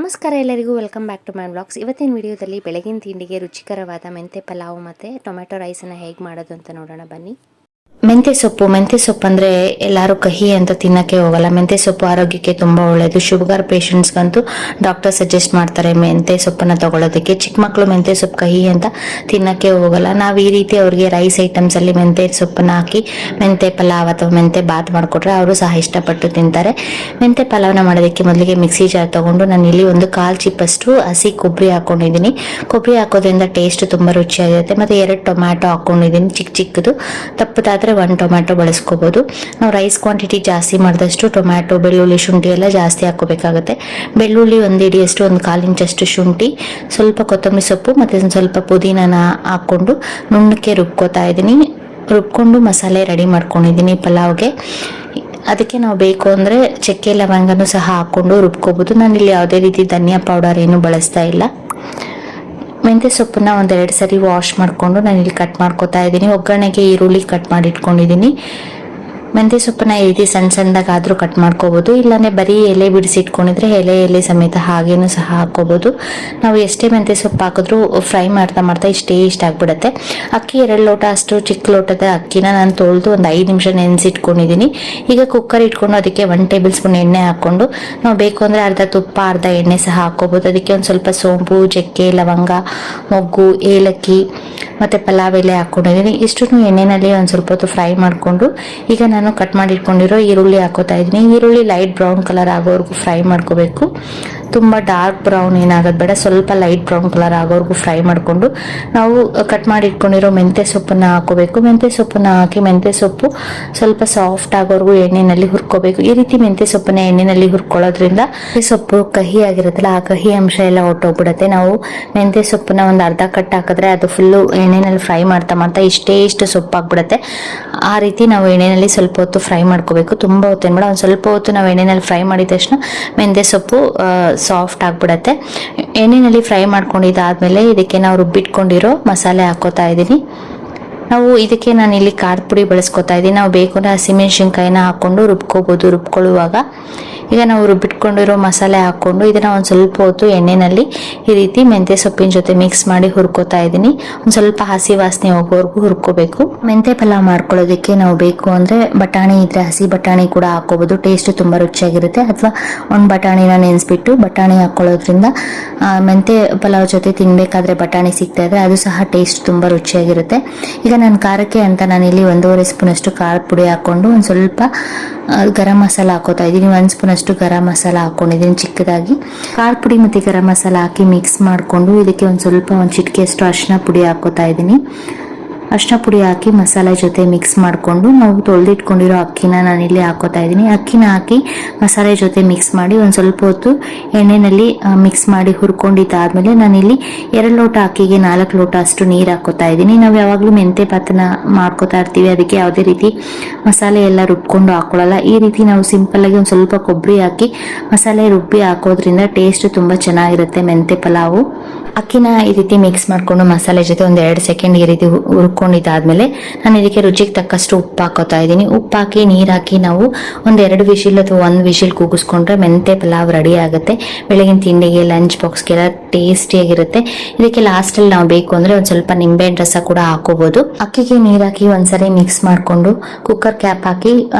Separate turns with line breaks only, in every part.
ನಮಸ್ಕಾರ ಎಲ್ಲರಿಗೂ, welcome back to my vlogs. ಇವತ್ತಿನ ವಿಡಿಯೋದಲ್ಲಿ ಬೆಳಗಿನ ತಿಂಡಿಗೆ ರುಚಿಕರವಾದ ಮೆಂತೆ ಪಲಾವ್ ಮತ್ತು ಟೊಮೆಟೊ ರೈಸನ್ನು ಹೇಗೆ ಮಾಡೋದು ಅಂತ ನೋಡೋಣ ಬನ್ನಿ. ಮೆಂತೆ ಸೊಪ್ಪು ಅಂದರೆ ಎಲ್ಲರೂ ಕಹಿ ಅಂತ ತಿನ್ನಕ್ಕೆ ಹೋಗಲ್ಲ. ಮೆಂತೆ ಸೊಪ್ಪು ಆರೋಗ್ಯಕ್ಕೆ ತುಂಬ ಒಳ್ಳೆಯದು. ಶುಗರ್ ಪೇಷಂಟ್ಸ್ಗಂತೂ ಡಾಕ್ಟರ್ ಸಜೆಸ್ಟ್ ಮಾಡ್ತಾರೆ ಮೆಂತೆ ಸೊಪ್ಪನ್ನು ತಗೊಳ್ಳೋದಕ್ಕೆ. ಚಿಕ್ಕ ಮಕ್ಕಳು ಮೆಂತೆ ಸೊಪ್ಪು ಕಹಿ ಅಂತ ತಿನ್ನಕ್ಕೆ ಹೋಗಲ್ಲ. ನಾವು ಈ ರೀತಿ ಅವ್ರಿಗೆ ರೈಸ್ ಐಟಮ್ಸಲ್ಲಿ ಮೆಂತೆ ಸೊಪ್ಪನ್ನು ಹಾಕಿ ಮೆಂತೆ ಪಲಾವ್ ಅಥವಾ ಮೆಂತೆ ಬಾತ್ ಮಾಡಿಕೊಟ್ರೆ ಅವರು ಸಹ ಇಷ್ಟಪಟ್ಟು ತಿಂತಾರೆ. ಮೆಂತೆ ಪಲಾವ್ನ ಮಾಡೋದಕ್ಕೆ ಮೊದಲಿಗೆ ಮಿಕ್ಸಿ ಜಾರ್ ತೊಗೊಂಡು ನಾನು ಇಲ್ಲಿ ಒಂದು 1/4 ಚಿಪ್ಪಷ್ಟು ಹಸಿ ಕೊಬ್ಬರಿ ಹಾಕ್ಕೊಂಡಿದ್ದೀನಿ. ಕೊಬ್ಬರಿ ಹಾಕೋದ್ರಿಂದ ಟೇಸ್ಟ್ ತುಂಬ ರುಚಿಯಾಗಿರುತ್ತೆ. ಮತ್ತು 2 ಟೊಮ್ಯಾಟೊ ಹಾಕ್ಕೊಂಡಿದ್ದೀನಿ, ಚಿಕ್ಕದು. ತಪ್ಪದಾದರೆ 1 ಟೊಮ್ಯಾಟೊ ಬಳಸ್ಕೋಬೋದು. ನಾವು ರೈಸ್ ಕ್ವಾಂಟಿಟಿ ಜಾಸ್ತಿ ಮಾಡಿದಷ್ಟು ಟೊಮ್ಯಾಟೊ, ಬೆಳ್ಳುಳ್ಳಿ, ಶುಂಠಿ ಎಲ್ಲ ಜಾಸ್ತಿ ಹಾಕೋಬೇಕಾಗುತ್ತೆ. ಬೆಳ್ಳುಳ್ಳಿ 1 ಹಿಡಿಯಷ್ಟು, 1/4 ಇಂಚಷ್ಟು ಶುಂಠಿ, ಸ್ವಲ್ಪ ಕೊತ್ತಂಬರಿ ಸೊಪ್ಪು ಮತ್ತು ಸ್ವಲ್ಪ ಪುದೀನನ ಹಾಕ್ಕೊಂಡು ನುಣ್ಣಕ್ಕೆ ರುಬ್ಕೋತಾ ಇದ್ದೀನಿ. ರುಬ್ಕೊಂಡು ಮಸಾಲೆ ರೆಡಿ ಮಾಡ್ಕೊಂಡಿದ್ದೀನಿ ಪಲಾವ್ಗೆ. ಅದಕ್ಕೆ ನಾವು ಬೇಕು ಅಂದರೆ ಚಕ್ಕೆ ಲವಂಗನೂ ಸಹ ಹಾಕ್ಕೊಂಡು ರುಬ್ಕೋಬೋದು. ನಾನಿಲ್ಲಿ ಯಾವುದೇ ರೀತಿ ಧನಿಯಾ ಪೌಡರ್ ಏನು ಬಳಸ್ತಾ ಇಲ್ಲ. ಮೆಂತ್ಯ ಸೊಪ್ಪನ್ನ 1-2 ಸರಿ ವಾಶ್ ಮಾಡಿಕೊಂಡು ನಾನಿಲ್ಲಿ ಕಟ್ ಮಾಡ್ಕೊತಾ ಇದ್ದೀನಿ. ಒಗ್ಗರಣೆಗೆ ಈರುಳ್ಳಿ ಕಟ್ ಮಾಡಿ ಇಟ್ಕೊಂಡಿದ್ದೀನಿ. ಮೆಂತ್ಯ ಸೊಪ್ಪನ್ನ ಈ ರೀತಿ ಸಣ್ಣದಾಗಾದರೂ ಕಟ್ ಮಾಡ್ಕೋಬೋದು. ಇಲ್ಲಾಂದರೆ ಬರೀ ಎಲೆ ಬಿಡಿಸಿ ಇಟ್ಕೊಂಡಿದ್ರೆ ಎಲೆ ಸಮೇತ ಹಾಗೇನೂ ಸಹ ಹಾಕ್ಕೋಬೋದು. ನಾವು ಎಷ್ಟೇ ಮೆಂತ್ಯ ಸೊಪ್ಪು ಹಾಕಿದ್ರೂ ಫ್ರೈ ಮಾಡ್ತಾ ಇಷ್ಟ ಆಗಿಬಿಡುತ್ತೆ. ಅಕ್ಕಿ 2 ಲೋಟ ಅಷ್ಟು ಚಿಕ್ಕ ಲೋಟದ ಅಕ್ಕಿನ ನಾನು ತೊಳೆದು ಒಂದು 5 ನಿಮಿಷ ನೆನೆಸಿಟ್ಕೊಂಡಿದ್ದೀನಿ. ಈಗ ಕುಕ್ಕರ್ ಇಟ್ಕೊಂಡು ಅದಕ್ಕೆ 1 ಟೇಬಲ್ ಸ್ಪೂನ್ ಎಣ್ಣೆ ಹಾಕ್ಕೊಂಡು ನಾವು ಬೇಕು ಅಂದರೆ ಅರ್ಧ ತುಪ್ಪ ಅರ್ಧ ಎಣ್ಣೆ ಸಹ ಹಾಕ್ಕೋಬೋದು. ಅದಕ್ಕೆ ಒಂದು ಸ್ವಲ್ಪ ಸೋಂಪು, ಚಕ್ಕೆ, ಲವಂಗ, ಮೊಗ್ಗು, ಏಲಕ್ಕಿ ಮತ್ತು ಪಲಾವ್ ಎಲೆ ಹಾಕ್ಕೊಂಡಿದ್ದೀನಿ. ಇಷ್ಟನ್ನು ಎಣ್ಣೆಯಲ್ಲಿ ಒಂದು ಸ್ವಲ್ಪ ಹೊತ್ತು ಫ್ರೈ ಮಾಡಿಕೊಂಡು ಈಗ ನಾನು ಕಟ್ ಮಾಡಿ ಇಟ್ಕೊಂಡಿರೋ ಈರುಳ್ಳಿ ಹಾಕೋತಾ ಇದ್ದೀನಿ. ಈರುಳ್ಳಿ ಲೈಟ್ ಬ್ರೌನ್ ಕಲರ್ ಆಗೋವರೆಗೂ ಫ್ರೈ ಮಾಡ್ಕೋಬೇಕು. ತುಂಬ ಡಾರ್ಕ್ ಬ್ರೌನ್ ಏನಾಗೋದು ಬೇಡ, ಸ್ವಲ್ಪ ಲೈಟ್ ಬ್ರೌನ್ ಕಲರ್ ಆಗೋವರೆಗೂ ಫ್ರೈ ಮಾಡಿಕೊಂಡು ನಾವು ಕಟ್ ಮಾಡಿ ಇಟ್ಕೊಂಡಿರೋ ಮೆಂತ್ಯ ಸೊಪ್ಪನ್ನು ಹಾಕೋಬೇಕು. ಮೆಂತ್ಯ ಸೊಪ್ಪನ್ನು ಹಾಕಿ ಮೆಂತ್ಯ ಸೊಪ್ಪು ಸ್ವಲ್ಪ ಸಾಫ್ಟ್ ಆಗೋವರೆಗೂ ಎಣ್ಣೆಯಲ್ಲಿ ಹುರ್ಕೋಬೇಕು. ಈ ರೀತಿ ಮೆಂತ್ಯ ಸೊಪ್ಪನ್ನ ಎಣ್ಣೆಯಲ್ಲಿ ಹುರ್ಕೊಳ್ಳೋದ್ರಿಂದ ಸೊಪ್ಪು ಕಹಿ ಆಗಿರುತ್ತಲ್ಲ, ಆ ಕಹಿ ಅಂಶ ಎಲ್ಲ ಹೊಟ್ಟೋಗ್ಬಿಡುತ್ತೆ. ನಾವು ಮೆಂತ್ಯ ಸೊಪ್ಪನ್ನ ಒಂದು ಅರ್ಧ ಕಟ್ ಹಾಕಿದ್ರೆ ಅದು ಫುಲ್ಲು ಎಣ್ಣೆಯಲ್ಲಿ ಫ್ರೈ ಮಾಡ್ತಾ ಇಷ್ಟು ಸೊಪ್ಪು ಆಗ್ಬಿಡುತ್ತೆ. ಆ ರೀತಿ ನಾವು ಎಣ್ಣೆಯಲ್ಲಿ ಸ್ವಲ್ಪ ಹೊತ್ತು ಫ್ರೈ ಮಾಡ್ಕೋಬೇಕು. ತುಂಬ ಹೊತ್ತು ಏನ್ಬೇಡ, ಒಂದು ಸ್ವಲ್ಪ ಹೊತ್ತು ನಾವು ಎಣ್ಣೆಯಲ್ಲಿ ಫ್ರೈ ಮಾಡಿದ ತಕ್ಷಣ ಮೆಂತ್ಯ ಸೊಪ್ಪು ಸಾಫ್ಟ್ ಆಗಿಬಿಡತ್ತೆ. ಎಣ್ಣೆಯಲ್ಲಿ ಫ್ರೈ ಮಾಡ್ಕೊಂಡಿದ್ದಾದ್ಮೇಲೆ ಇದಕ್ಕೆ ನಾವು ರುಬ್ಬಿಟ್ಕೊಂಡಿರೋ ಮಸಾಲೆ ಹಾಕೋತಾ ಇದ್ದೀನಿ. ನಾವು ಇದಕ್ಕೆ ನಾನಿಲ್ಲಿ ಖಾರದ ಪುಡಿ ಬಳಸ್ಕೊತಾ ಇದ್ದೀನಿ. ನಾವು ಬೇಕು ಅಂದರೆ ಹಸಿಮೆಣ್ಸಿನ್ಕಾಯಿನ ಹಾಕ್ಕೊಂಡು ರುಬ್ಕೋಬೋದು. ರುಬ್ಕೊಳ್ಳುವಾಗ ಈಗ ನಾವು ರುಬ್ಬಿಟ್ಕೊಂಡಿರೋ ಮಸಾಲೆ ಹಾಕ್ಕೊಂಡು ಇದನ್ನು ಒಂದು ಸ್ವಲ್ಪ ಹೊತ್ತು ಎಣ್ಣೆಯಲ್ಲಿ ಈ ರೀತಿ ಮೆಂತ್ಯ ಸೊಪ್ಪಿನ ಜೊತೆ ಮಿಕ್ಸ್ ಮಾಡಿ ಹುರ್ಕೋತಾ ಇದ್ದೀನಿ. ಒಂದು ಸ್ವಲ್ಪ ಹಸಿ ವಾಸನೆ ಹೋಗೋವರೆಗೂ ಹುರ್ಕೋಬೇಕು. ಮೆಂತ್ಯ ಪಲಾವ್ ಮಾಡ್ಕೊಳ್ಳೋದಕ್ಕೆ ನಾವು ಬೇಕು ಅಂದರೆ ಬಟಾಣಿ ಇದ್ರೆ ಹಸಿ ಬಟಾಣಿ ಕೂಡ ಹಾಕೋಬೋದು. ಟೇಸ್ಟ್ ತುಂಬ ರುಚಿಯಾಗಿರುತ್ತೆ. ಅಥವಾ ಒಂದು ಬಟಾಣಿನ ನೆನೆಸ್ಬಿಟ್ಟು ಬಟಾಣಿ ಹಾಕ್ಕೊಳ್ಳೋದ್ರಿಂದ ಮೆಂತ್ಯ ಪಲಾವ್ ಜೊತೆ ತಿನ್ನಬೇಕಾದ್ರೆ ಬಟಾಣಿ ಸಿಗ್ತಾ ಇದ್ರೆ ಅದು ಸಹ ಟೇಸ್ಟ್ ತುಂಬ ರುಚಿಯಾಗಿರುತ್ತೆ. ಈಗ ನಾನು ಖಾರಕ್ಕೆ ಅಂತ ನಾನಿಲ್ಲಿ 1.5 ಸ್ಪೂನಷ್ಟು ಖಾರದ ಪುಡಿ ಹಾಕ್ಕೊಂಡು ಒಂದು ಸ್ವಲ್ಪ ಗರಂ ಮಸಾಲ ಹಾಕೋತಾ ಇದ್ದೀನಿ. 1 ಸ್ಪೂನಷ್ಟು ಗರಂ ಮಸಾಲ ಹಾಕ್ಕೊಂಡಿದ್ದೀನಿ ಚಿಕ್ಕದಾಗಿ. ಖಾರದ ಪುಡಿ ಮತ್ತು ಗರಂ ಮಸಾಲ ಹಾಕಿ ಮಿಕ್ಸ್ ಮಾಡಿಕೊಂಡು ಇದಕ್ಕೆ ಒಂದು ಚಿಟಿಕೆಯಷ್ಟು ಅರಿಶಿನ ಪುಡಿ ಹಾಕೋತಾ ಇದ್ದೀನಿ. ಅರಿಶಿನ ಪುಡಿ ಹಾಕಿ ಮಸಾಲೆ ಜೊತೆ ಮಿಕ್ಸ್ ಮಾಡಿಕೊಂಡು ನಾವು ತೊಳೆದಿಟ್ಕೊಂಡಿರೋ ಅಕ್ಕಿನ ನಾನಿಲ್ಲಿ ಹಾಕೋತಾ ಇದ್ದೀನಿ. ಅಕ್ಕಿನ ಹಾಕಿ ಮಸಾಲೆ ಜೊತೆ ಮಿಕ್ಸ್ ಮಾಡಿ ಒಂದು ಸ್ವಲ್ಪ ಹೊತ್ತು ಎಣ್ಣೆಯಲ್ಲಿ ಮಿಕ್ಸ್ ಮಾಡಿ ಹುರ್ಕೊಂಡಿದ್ದಾದ್ಮೇಲೆ ನಾನಿಲ್ಲಿ 2 ಲೋಟ ಅಕ್ಕಿಗೆ 4 ಲೋಟ ಅಷ್ಟು ನೀರು ಹಾಕೋತಾ ಇದ್ದೀನಿ. ನಾವು ಯಾವಾಗಲೂ ಮೆಂತೆ ಭಾತನ ಮಾಡ್ಕೋತಾ ಇರ್ತೀವಿ, ಅದಕ್ಕೆ ಯಾವುದೇ ರೀತಿ ಮಸಾಲೆ ಎಲ್ಲ ರುಬ್ಕೊಂಡು ಹಾಕೊಳ್ಳಲ್ಲ. ಈ ರೀತಿ ನಾವು ಸಿಂಪಲ್ಲಾಗಿ ಒಂದು ಸ್ವಲ್ಪ ಕೊಬ್ಬರಿ ಹಾಕಿ ಮಸಾಲೆ ರುಬ್ಬಿ ಹಾಕೋದ್ರಿಂದ ಟೇಸ್ಟ್ ತುಂಬ ಚೆನ್ನಾಗಿರುತ್ತೆ ಮೆಂತೆ ಪಲಾವು. ಅಕ್ಕಿನ ಈ ರೀತಿ ಮಿಕ್ಸ್ ಮಾಡಿಕೊಂಡು ಮಸಾಲೆ ಜೊತೆ 1-2 ಸೆಕೆಂಡ್ ಈ ರೀತಿ ಹುರ್ಕೊಂಡಿದ್ದಾದ್ಮೇಲೆ ನಾನು ಇದಕ್ಕೆ ರುಚಿಗೆ ತಕ್ಕಷ್ಟು ಉಪ್ಪು ಹಾಕೋತಾ ಇದ್ದೀನಿ. ಉಪ್ಪು ಹಾಕಿ ನೀರು ಹಾಕಿ ನಾವು 1-2 ವಿಶಿಲ್ ಅಥವಾ 1 ವಿಶಿಲ್ ಕೂಗಿಸ್ಕೊಂಡ್ರೆ ಮೆಂತೆ ಪಲಾವ್ ರೆಡಿ ಆಗುತ್ತೆ. ಬೆಳಗಿನ ತಿಂಡಿಗೆ, ಲಂಚ್ ಬಾಕ್ಸ್ಗೆಲ್ಲ ಟೇಸ್ಟಿಯಾಗಿರುತ್ತೆ. ಇದಕ್ಕೆ ಲಾಸ್ಟಲ್ಲಿ ನಾವು ಬೇಕು ಅಂದರೆ ಒಂದು ಸ್ವಲ್ಪ ನಿಂಬೆಹಣ್ಣು ರಸ ಕೂಡ ಹಾಕೋಬೋದು. ಅಕ್ಕಿಗೆ ನೀರು ಹಾಕಿ ಒಂದ್ಸರಿ ಮಿಕ್ಸ್ ಮಾಡಿಕೊಂಡು ಕುಕ್ಕರ್ ಕ್ಯಾಪ್ ಹಾಕಿ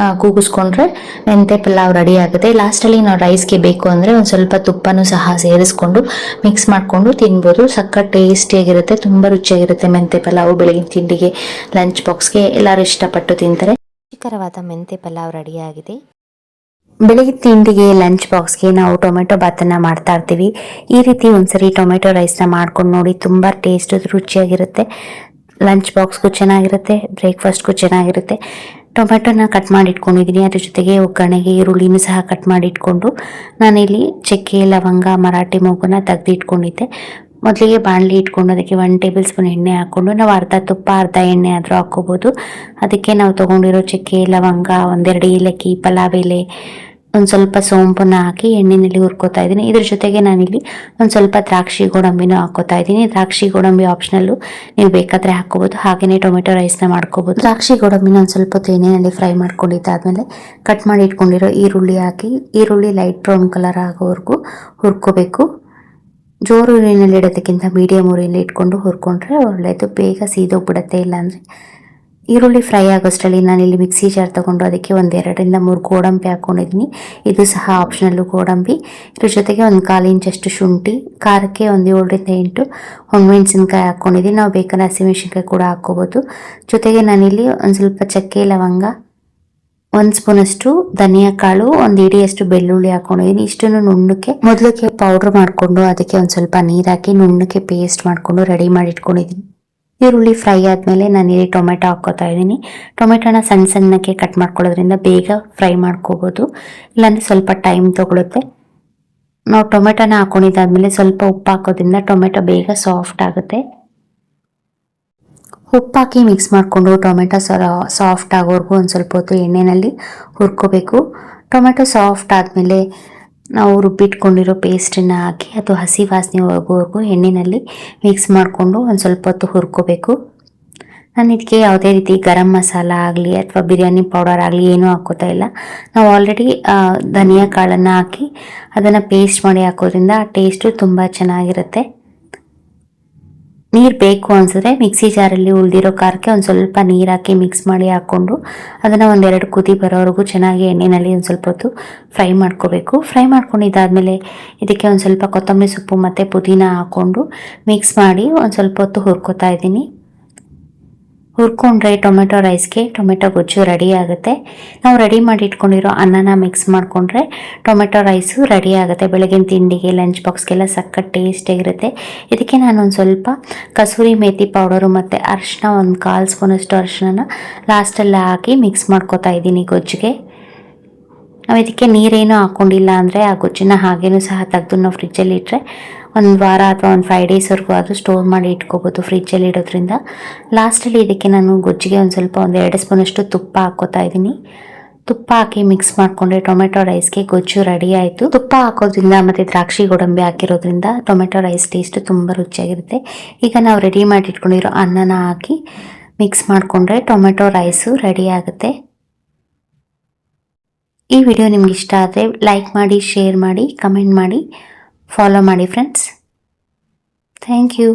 ಕೂಗಿಸ್ಕೊಂಡ್ರೆ ಮೆಂತೆ ಪಲಾವ್ ರೆಡಿ ಆಗುತ್ತೆ. ಲಾಸ್ಟಲ್ಲಿ ನಾವು ರೈಸ್ಗೆ ಬೇಕು ಅಂದರೆ ಒಂದು ಸ್ವಲ್ಪ ತುಪ್ಪನೂ ಸಹ ಸೇರಿಸ್ಕೊಂಡು ಮಿಕ್ಸ್ ಮಾಡಿಕೊಂಡು ತಿನ್ಬೋದು. ಸಖತ್ ಟೇಸ್ಟಿಯಾಗಿರುತ್ತೆ, ತುಂಬ ರುಚಿಯಾಗಿರುತ್ತೆ ಮೆಂತೆ ಪಲಾವು. ಬೆಳಗಿನ ತಿಂಡಿಗೆ, ಲಂಚ್ ಬಾಕ್ಸ್ಗೆ ಎಲ್ಲರೂ ಇಷ್ಟಪಟ್ಟು ತಿಂತಾರೆ. ರುಚಿಕರವಾದ ಮೆಂತೆ ಪಲಾವ್ ರೆಡಿಯಾಗಿದೆ. ಬೆಳಗಿನ ತಿಂಡಿಗೆ, ಲಂಚ್ ಬಾಕ್ಸ್ಗೆ ನಾವು ಟೊಮೆಟೊ ಬಾತನ್ನ ಮಾಡ್ತಾ ಇರ್ತೀವಿ. ಈ ರೀತಿ ಒಂದ್ಸರಿ ಟೊಮೆಟೊ ರೈಸ್ನ ಮಾಡ್ಕೊಂಡು ನೋಡಿ, ತುಂಬ ಟೇಸ್ಟ್ ರುಚಿಯಾಗಿರುತ್ತೆ. ಲಂಚ್ ಬಾಕ್ಸ್ಗೂ ಚೆನ್ನಾಗಿರುತ್ತೆ, ಬ್ರೇಕ್ಫಾಸ್ಟ್ಗೂ ಚೆನ್ನಾಗಿರುತ್ತೆ. ಟೊಮೆಟೊನ ಕಟ್ ಮಾಡಿ ಇಟ್ಕೊಂಡಿದ್ದೀನಿ. ಅದ್ರ ಜೊತೆಗೆ ಒಗ್ಗರಣೆಗೆ ಈರುಳ್ಳಿನೂ ಸಹ ಕಟ್ ಮಾಡಿ ಇಟ್ಕೊಂಡು ನಾನಿಲ್ಲಿ ಚಕ್ಕೆ, ಲವಂಗ, ಮರಾಠಿ ಮೊಗ್ಗನ್ನ ತೆಗೆದಿಟ್ಕೊಂಡಿದ್ದೆ. ಮೊದಲಿಗೆ ಬಾಣಲಿ ಇಟ್ಕೊಂಡು ಅದಕ್ಕೆ 1 ಟೇಬಲ್ ಸ್ಪೂನ್ ಎಣ್ಣೆ ಹಾಕ್ಕೊಂಡು ನಾವು ಅರ್ಧ ತುಪ್ಪ ಅರ್ಧ ಎಣ್ಣೆ ಆದರೂ ಹಾಕ್ಕೋಬೋದು. ಅದಕ್ಕೆ ನಾವು ತೊಗೊಂಡಿರೋ ಚಕ್ಕೆ, ಲವಂಗ, 1-2 ಏಲಕ್ಕಿ, ಪಲಾವ್ ಎಲೆ, ಒಂದು ಸ್ವಲ್ಪ ಸೋಂಪನ್ನ ಹಾಕಿ ಎಣ್ಣೆಯಲ್ಲಿ ಹುರ್ಕೋತಾ ಇದ್ದೀನಿ. ಇದ್ರ ಜೊತೆಗೆ ನಾನಿಲ್ಲಿ ಒಂದು ಸ್ವಲ್ಪ ದ್ರಾಕ್ಷಿ ಗೋಡಂಬಿನೂ ಹಾಕೋತಾ ಇದ್ದೀನಿ. ದ್ರಾಕ್ಷಿ ಗೋಡಂಬಿ ಆಪ್ಷನಲ್ಲು, ನೀವು ಬೇಕಾದರೆ ಹಾಕೋಬೋದು. ಹಾಗೆಯೇ ಟೊಮೆಟೊ ರೈಸ್ನ ಮಾಡ್ಕೋಬೋದು. ದ್ರಾಕ್ಷಿ ಗೋಡಂಬಿನ ಒಂದು ಸ್ವಲ್ಪ ಎಣ್ಣೆಯಲ್ಲಿ ಫ್ರೈ ಮಾಡ್ಕೊಂಡಿದ್ದಾದ್ಮೇಲೆ ಕಟ್ ಮಾಡಿ ಇಟ್ಕೊಂಡಿರೋ ಈರುಳ್ಳಿ ಹಾಕಿ, ಈರುಳ್ಳಿ ಲೈಟ್ ಬ್ರೌನ್ ಕಲರ್ ಆಗೋವರೆಗೂ ಹುರ್ಕೋಬೇಕು. ಜೋರು ಉರಿನಲ್ಲಿ ಇಡೋದಕ್ಕಿಂತ ಮೀಡಿಯಮ್ ಉರಿಯಲ್ಲಿ ಇಟ್ಕೊಂಡು ಹುರ್ಕೊಂಡ್ರೆ ಒಳ್ಳೆಯದು, ಬೇಗ ಸೀದೋಗ್ಬಿಡುತ್ತೆ. ಇಲ್ಲಾಂದರೆ ಈರುಳ್ಳಿ ಫ್ರೈ ಆಗೋಷ್ಟರಲ್ಲಿ ನಾನಿಲ್ಲಿ ಮಿಕ್ಸಿ ಜಾರ್ ತೊಗೊಂಡು ಅದಕ್ಕೆ ಒಂದು 2ರಿಂದ 3 ಗೋಡಂಬಿ ಹಾಕ್ಕೊಂಡಿದ್ದೀನಿ. ಇದು ಸಹ ಆಪ್ಷನಲ್ಲು ಗೋಡಂಬಿ. ಇದ್ರ ಜೊತೆಗೆ ಒಂದು 1/4 ಇಂಚಷ್ಟು ಶುಂಠಿ, ಖಾರಕ್ಕೆ ಒಂದು 7ರಿಂದ 8 ಒಣಮೆಣಸಿನ್ಕಾಯಿ ಹಾಕ್ಕೊಂಡಿದ್ದೀನಿ. ನಾವು ಬೇಕಾದ್ರೆ ಹಸಿಮೆಣಸಿನ್ಕಾಯಿ ಕೂಡ ಹಾಕ್ಕೋಬೋದು. ಜೊತೆಗೆ ನಾನಿಲ್ಲಿ ಒಂದು ಸ್ವಲ್ಪ ಚಕ್ಕೆ ಲವಂಗ, 1 ಸ್ಪೂನಷ್ಟು ಧನಿಯಾ ಕಾಳು, 1 ಹಿಡಿಯಷ್ಟು ಬೆಳ್ಳುಳ್ಳಿ ಹಾಕೊಂಡಿದ್ದೀನಿ. ಇಷ್ಟನ್ನು ನುಣ್ಣಕ್ಕೆ ಮೊದಲಿಗೆ ಪೌಡ್ರ್ ಮಾಡಿಕೊಂಡು ಅದಕ್ಕೆ ಒಂದು ಸ್ವಲ್ಪ ನೀರು ಹಾಕಿ ನುಣ್ಣಕ್ಕೆ ಪೇಸ್ಟ್ ಮಾಡಿಕೊಂಡು ರೆಡಿ ಮಾಡಿ ಇಟ್ಕೊಂಡಿದ್ದೀನಿ. ಈರುಳ್ಳಿ ಫ್ರೈ ಆದಮೇಲೆ ನಾನಿಲ್ಲಿ ಟೊಮೆಟೊ ಹಾಕ್ಕೋತಾ ಇದ್ದೀನಿ. ಟೊಮೆಟೊನ ಸಣ್ಣಕ್ಕೆ ಕಟ್ ಮಾಡ್ಕೊಳ್ಳೋದ್ರಿಂದ ಬೇಗ ಫ್ರೈ ಮಾಡ್ಕೋಬೋದು, ಇಲ್ಲಾಂದರೆ ಸ್ವಲ್ಪ ಟೈಮ್ ತೊಗೊಳುತ್ತೆ. ನಾವು ಟೊಮೆಟೊನ ಹಾಕ್ಕೊಂಡಿದ್ದಾದ್ಮೇಲೆ ಸ್ವಲ್ಪ ಉಪ್ಪು ಹಾಕೋದ್ರಿಂದ ಟೊಮೆಟೊ ಬೇಗ ಸಾಫ್ಟ್ ಆಗುತ್ತೆ. ಉಪ್ಪು ಹಾಕಿ ಮಿಕ್ಸ್ ಮಾಡಿಕೊಂಡು ಟೊಮೆಟೊ ಸಾಫ್ಟ್ ಆಗೋವರೆಗೂ ಒಂದು ಸ್ವಲ್ಪ ಹೊತ್ತು ಎಣ್ಣೆಯಲ್ಲಿ ಹುರ್ಕೋಬೇಕು. ಟೊಮೆಟೊ ಸಾಫ್ಟ್ ಆದಮೇಲೆ ನಾವು ರುಬ್ಬಿಟ್ಕೊಂಡಿರೋ ಪೇಸ್ಟನ್ನು ಹಾಕಿ ಅದು ಹಸಿ ವಾಸನೆ ಹೋಗೋವರೆಗೂ ಎಣ್ಣೆಯಲ್ಲಿ ಮಿಕ್ಸ್ ಮಾಡಿಕೊಂಡು ಒಂದು ಸ್ವಲ್ಪ ಹೊತ್ತು ಹುರ್ಕೋಬೇಕು. ನಾನು ಇದಕ್ಕೆ ಯಾವುದೇ ರೀತಿ ಗರಂ ಮಸಾಲ ಆಗಲಿ ಅಥವಾ ಬಿರಿಯಾನಿ ಪೌಡರ್ ಆಗಲಿ ಏನೂ ಹಾಕೋತಾ ಇಲ್ಲ. ನಾವು ಆಲ್ರೆಡಿ ಧನಿಯಾ ಕಾಳನ್ನು ಹಾಕಿ ಅದನ್ನು ಪೇಸ್ಟ್ ಮಾಡಿ ಹಾಕೋದ್ರಿಂದ ಆ ಟೇಸ್ಟು ತುಂಬ ಚೆನ್ನಾಗಿರುತ್ತೆ. ನೀರು ಬೇಕು ಅನಿಸಿದ್ರೆ ಮಿಕ್ಸಿ ಜಾರಲ್ಲಿ ಉಳಿದಿರೋ ಖಾರಕ್ಕೆ ಒಂದು ಸ್ವಲ್ಪ ನೀರು ಹಾಕಿ ಮಿಕ್ಸ್ ಮಾಡಿ ಹಾಕ್ಕೊಂಡು ಅದನ್ನು 1-2 ಕುದಿ ಬರೋವರೆಗೂ ಚೆನ್ನಾಗಿ ಎಣ್ಣೆಯಲ್ಲಿ ಒಂದು ಸ್ವಲ್ಪ ಹೊತ್ತು ಫ್ರೈ ಮಾಡ್ಕೋಬೇಕು. ಫ್ರೈ ಮಾಡ್ಕೊಂಡಿದ್ದಾದಮೇಲೆ ಇದಕ್ಕೆ ಒಂದು ಸ್ವಲ್ಪ ಕೊತ್ತಂಬರಿ ಸೊಪ್ಪು ಮತ್ತು ಪುದೀನ ಹಾಕ್ಕೊಂಡು ಮಿಕ್ಸ್ ಮಾಡಿ ಒಂದು ಸ್ವಲ್ಪ ಹೊತ್ತು ಹುರ್ಕೋತಾ ಇದ್ದೀನಿ. ಹುರ್ಕೊಂಡ್ರೆ ಟೊಮೆಟೊ ರೈಸ್ಗೆ ಟೊಮೆಟೊ ಗೊಜ್ಜು ರೆಡಿ ಆಗುತ್ತೆ. ನಾವು ರೆಡಿ ಮಾಡಿ ಇಟ್ಕೊಂಡಿರೋ ಅನ್ನನ ಮಿಕ್ಸ್ ಮಾಡಿಕೊಂಡ್ರೆ ಟೊಮೆಟೊ ರೈಸು ರೆಡಿ ಆಗುತ್ತೆ. ಬೆಳಗಿನ ತಿಂಡಿಗೆ, ಲಂಚ್ ಬಾಕ್ಸ್ಗೆಲ್ಲ ಸಖತ್ ಟೇಸ್ಟಿಯಾಗಿರುತ್ತೆ. ಇದಕ್ಕೆ ನಾನು ಒಂದು ಸ್ವಲ್ಪ ಕಸೂರಿ ಮೇಥಿ ಪೌಡರು ಮತ್ತು ಅರಿಶಿನ, ಒಂದು 1/4 ಸ್ಪೂನಷ್ಟು ಅರಿಶಿನ ಲಾಸ್ಟಲ್ಲಿ ಹಾಕಿ ಮಿಕ್ಸ್ ಮಾಡ್ಕೋತಾ ಇದ್ದೀನಿ ಗೊಜ್ಜಿಗೆ. ನಾವು ಇದಕ್ಕೆ ನೀರೇನು ಹಾಕ್ಕೊಂಡಿಲ್ಲ ಅಂದರೆ ಆ ಗೊಜ್ಜನ್ನ ಹಾಗೇನೂ ಸಹ ತೆಗೆದು ನಾವು ಫ್ರಿಜ್ಜಲ್ಲಿ ಇಟ್ಟರೆ 1 ವಾರ ಅಥವಾ ಒಂದು 5 ಡೇಸ್ವರೆಗೂ ಆದರೂ ಸ್ಟೋರ್ ಮಾಡಿ ಇಟ್ಕೋಬೋದು ಫ್ರಿಜ್ಜಲ್ಲಿ ಇಡೋದ್ರಿಂದ. ಲಾಸ್ಟಲ್ಲಿ ಇದಕ್ಕೆ ನಾನು ಗೊಜ್ಜಿಗೆ ಒಂದು ಸ್ವಲ್ಪ 2 ಸ್ಪೂನಷ್ಟು ತುಪ್ಪ ಹಾಕ್ಕೋತಾ ಇದ್ದೀನಿ. ತುಪ್ಪ ಹಾಕಿ ಮಿಕ್ಸ್ ಮಾಡಿಕೊಂಡ್ರೆ ಟೊಮೆಟೊ ರೈಸ್ಗೆ ಗೊಜ್ಜು ರೆಡಿ ಆಯಿತು. ತುಪ್ಪ ಹಾಕೋದ್ರಿಂದ ಮತ್ತು ದ್ರಾಕ್ಷಿ ಗೋಡಂಬಿ ಹಾಕಿರೋದ್ರಿಂದ ಟೊಮೆಟೊ ರೈಸ್ ಟೇಸ್ಟು ತುಂಬ ರುಚಿಯಾಗಿರುತ್ತೆ. ಈಗ ನಾವು ರೆಡಿ ಮಾಡಿ ಇಟ್ಕೊಂಡಿರೋ ಅನ್ನನ ಹಾಕಿ ಮಿಕ್ಸ್ ಮಾಡಿಕೊಂಡ್ರೆ ಟೊಮೆಟೊ ರೈಸು ರೆಡಿ ಆಗುತ್ತೆ. ಈ ವಿಡಿಯೋ ನಿಮ್ಗೆ ಇಷ್ಟ ಆದರೆ ಲೈಕ್ ಮಾಡಿ, ಶೇರ್ ಮಾಡಿ, ಕಮೆಂಟ್ ಮಾಡಿ, ಫಾಲೋ ಮಾಡಿ friends. Thank you.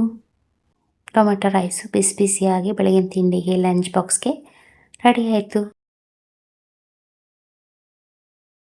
Tomato rice ಬಿಸಿ ಬಿಸಿಯಾಗಿ ಬೆಳಗಿನ ತಿಂಡಿಗೆ, ಲಂಚ್ ಬಾಕ್ಸ್ಗೆ ರೆಡಿ ಆಯಿತು.